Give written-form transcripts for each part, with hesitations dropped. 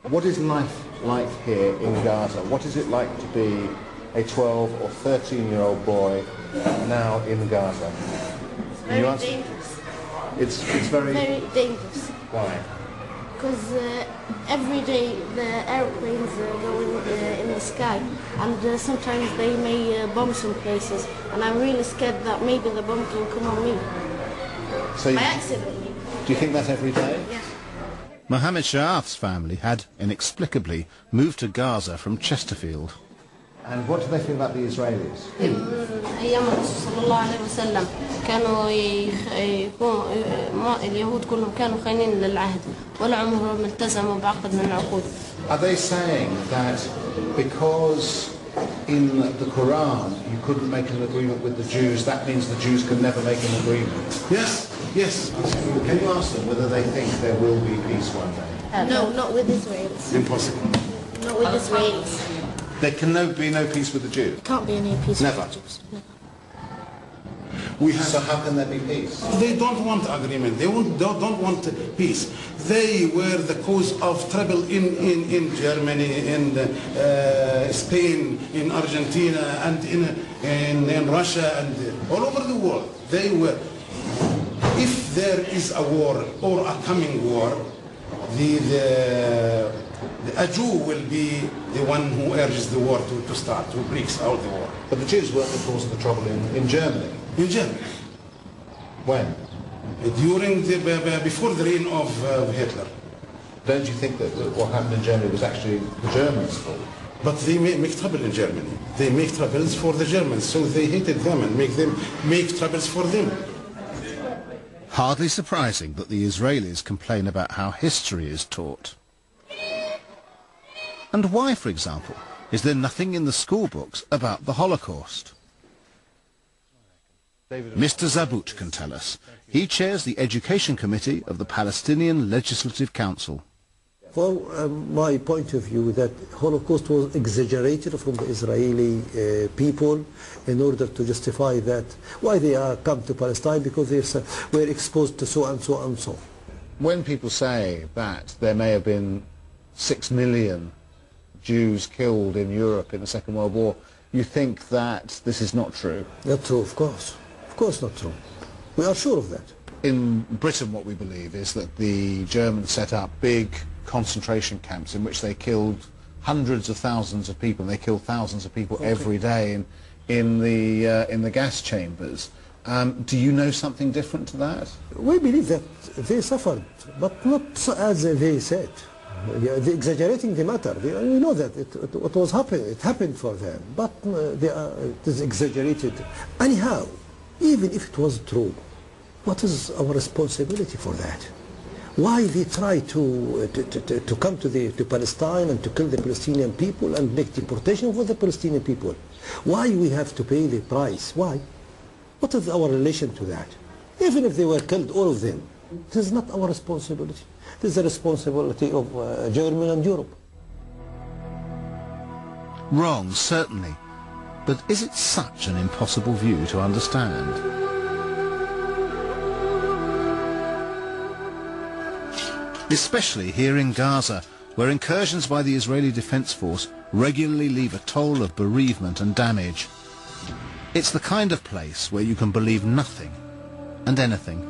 What is life like here in Gaza? What is it like to be a 12 or 13-year-old boy now in Gaza? Very dangerous. It's very dangerous. Why? Because every day the airplanes go in the sky, and sometimes they may bomb some places, and I'm really scared that maybe the bomb can come on me. So by accident. Do you think that every day? Yeah. Mohammed Sha'af's family had, inexplicably, moved to Gaza from Chesterfield. And what do they think about the Israelis? أيام الرسول صلى الله عليه وسلم كانوا اليهود كلهم كانوا خاينين للعهد ولا عمرهم التزموا بعقد من العقود. Are they saying that because in the Quran you couldn't make an agreement with the Jews, that means the Jews can never make an agreement? Yes, yes. Can you ask them whether they think there will be peace one day? No, not with Israelis. Impossible. Not with Israelis. There can be no peace with the Jews? Can't be any peace Never. with the Jews. Never. So how can there be peace? They don't want agreement. They don't want peace. They were the cause of trouble in Germany, in Spain, in Argentina, and in Russia, and all over the world. They were. If there is a war or a coming war, a Jew will be the one who urges the war to start, who breaks out the war. But the Jews weren't the cause of the trouble in Germany. In Germany. When? Before the reign of Hitler. Don't you think that what happened in Germany was actually the Germans' fault? But they make trouble in Germany. They make troubles for the Germans, so they hated them and make troubles for them. Hardly surprising that the Israelis complain about how history is taught. And why, for example, is there nothing in the school books about the Holocaust? Mr. Zabut can tell us. He chairs the Education Committee of the Palestinian Legislative Council. Well, my point of view that Holocaust was exaggerated from the Israeli people in order to justify that why they are come to Palestine because they were exposed to so and so and so. When people say that there may have been 6 million Jews killed in Europe in the Second World War, you think that this is not true? Not true, of course. Of course not true. We are sure of that. In Britain, what we believe is that the Germans set up big concentration camps in which they killed hundreds of thousands of people, and they killed thousands of people every day in the gas chambers. Do you know something different to that? We believe that they suffered, but not so as they said. They're exaggerating the matter. We know that it was happening. It happened for them, but it is exaggerated. Anyhow, even if it was true, what is our responsibility for that? Why they try to come to Palestine and to kill the Palestinian people and make deportation for the Palestinian people? Why we have to pay the price? Why? What is our relation to that? Even if they were killed, all of them, it is not our responsibility. It is the responsibility of Germany and Europe. Wrong, certainly. But is it such an impossible view to understand? Especially here in Gaza, where incursions by the Israeli Defense Force regularly leave a toll of bereavement and damage. It's the kind of place where you can believe nothing and anything.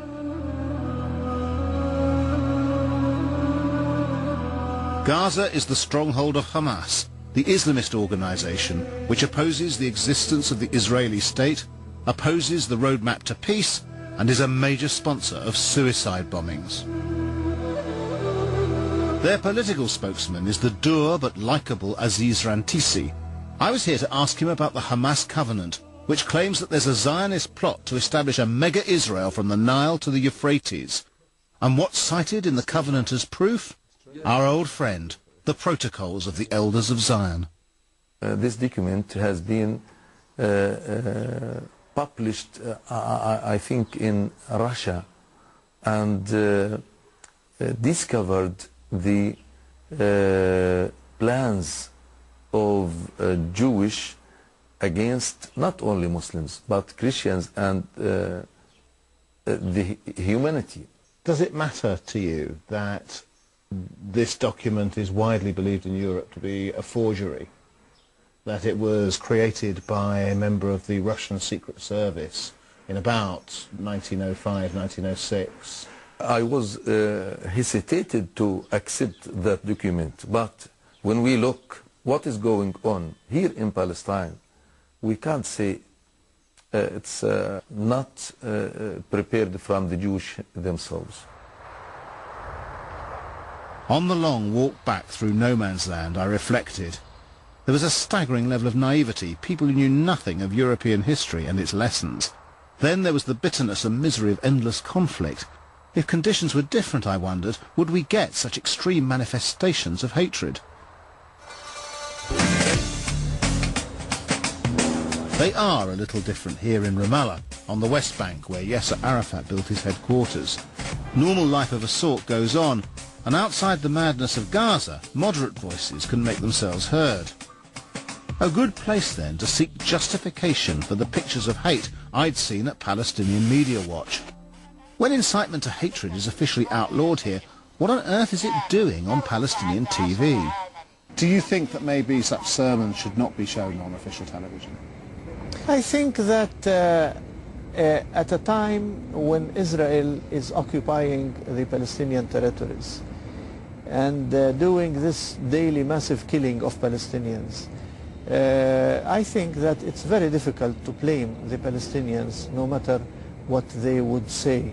Gaza is the stronghold of Hamas, the Islamist organization which opposes the existence of the Israeli state, opposes the roadmap to peace, and is a major sponsor of suicide bombings. Their political spokesman is the dour but likeable Aziz Rantisi. I was here to ask him about the Hamas covenant, which claims that there's a Zionist plot to establish a mega-Israel from the Nile to the Euphrates. And what's cited in the covenant as proof? Our old friend, the Protocols of the Elders of Zion. This document has been published, I think, in Russia, and discovered the plans of Jewish against not only Muslims but Christians and the humanity. Does it matter to you that This document is widely believed in Europe to be a forgery, that it was created by a member of the Russian Secret Service in about 1905, 1906. I was hesitated to accept that document, but when we look what is going on here in Palestine, we can't say it's not prepared from the Jewish themselves. On the long walk back through no man's land, I reflected. There was a staggering level of naivety. People who knew nothing of European history and its lessons. Then there was the bitterness and misery of endless conflict. If conditions were different, I wondered, would we get such extreme manifestations of hatred? They are a little different here in Ramallah, on the West Bank, where Yasser Arafat built his headquarters. Normal life of a sort goes on, and outside the madness of Gaza, moderate voices can make themselves heard. A good place, then, to seek justification for the pictures of hate I'd seen at Palestinian Media Watch. When incitement to hatred is officially outlawed here, what on earth is it doing on Palestinian TV? Do you think that maybe such sermons should not be shown on official television? I think that at a time when Israel is occupying the Palestinian territories and doing this daily massive killing of Palestinians, I think that it's very difficult to blame the Palestinians no matter what they would say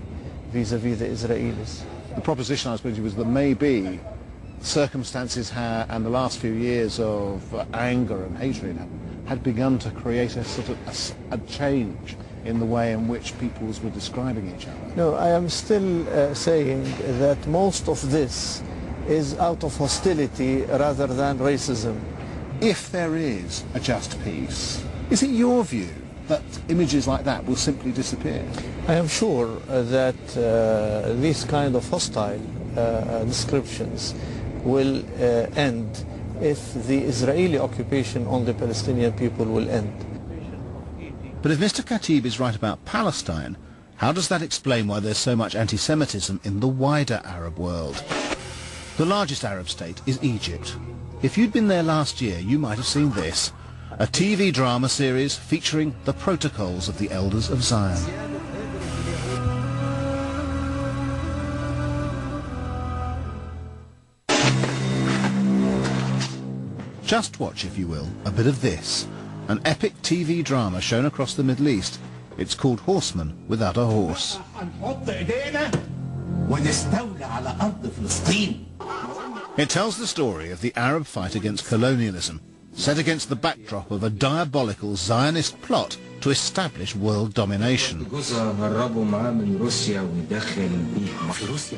vis-à-vis the Israelis. The proposition I was putting was that maybe circumstances and the last few years of anger and hatred had begun to create a sort of a change in the way in which peoples were describing each other. No, I am still saying that most of this is out of hostility rather than racism. If there is a just peace, is it your view that images like that will simply disappear? I am sure that these kind of hostile descriptions will end if the Israeli occupation on the Palestinian people will end. But if Mr. Khatib is right about Palestine, how does that explain why there's so much anti-Semitism in the wider Arab world? The largest Arab state is Egypt. If you'd been there last year, you might have seen this, a TV drama series featuring the protocols of the Elders of Zion. Just watch, if you will, a bit of this, an epic TV drama shown across the Middle East. It's called Horseman Without a Horse. It tells the story of the Arab fight against colonialism, set against the backdrop of a diabolical Zionist plot to establish world domination.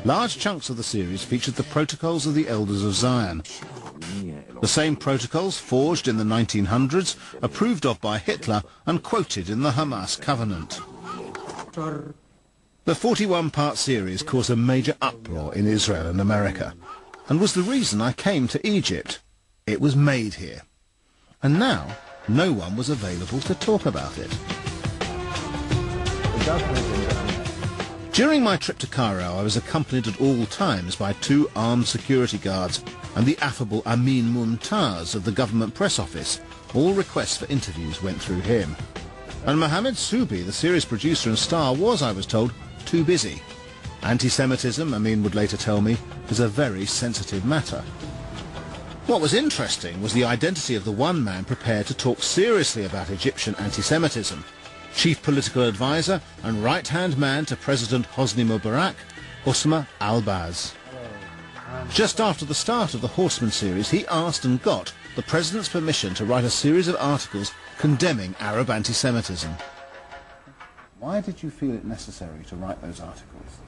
Large chunks of the series featured the protocols of the Elders of Zion. The same protocols forged in the 1900s, approved of by Hitler and quoted in the Hamas covenant. The 41-part series caused a major uproar in Israel and America, and was the reason I came to Egypt. It was made here. And now, no one was available to talk about it. During my trip to Cairo, I was accompanied at all times by 2 armed security guards and the affable Amin Mumtaz of the government press office. All requests for interviews went through him. And Mohammed Soubi, the series producer and star, was, I was told, too busy. Anti-Semitism, Amin would later tell me, is a very sensitive matter. What was interesting was the identity of the one man prepared to talk seriously about Egyptian anti-Semitism. Chief political advisor and right-hand man to President Hosni Mubarak, Usma al-Baz. Just after the start of the Horseman series, he asked and got the President's permission to write a series of articles condemning Arab anti-Semitism. Why did you feel it necessary to write those articles?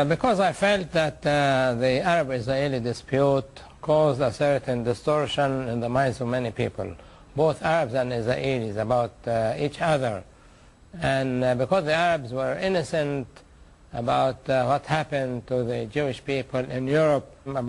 Because I felt that the Arab-Israeli dispute caused a certain distortion in the minds of many people, both Arabs and Israelis, about each other. And because the Arabs were innocent about what happened to the Jewish people in Europe, about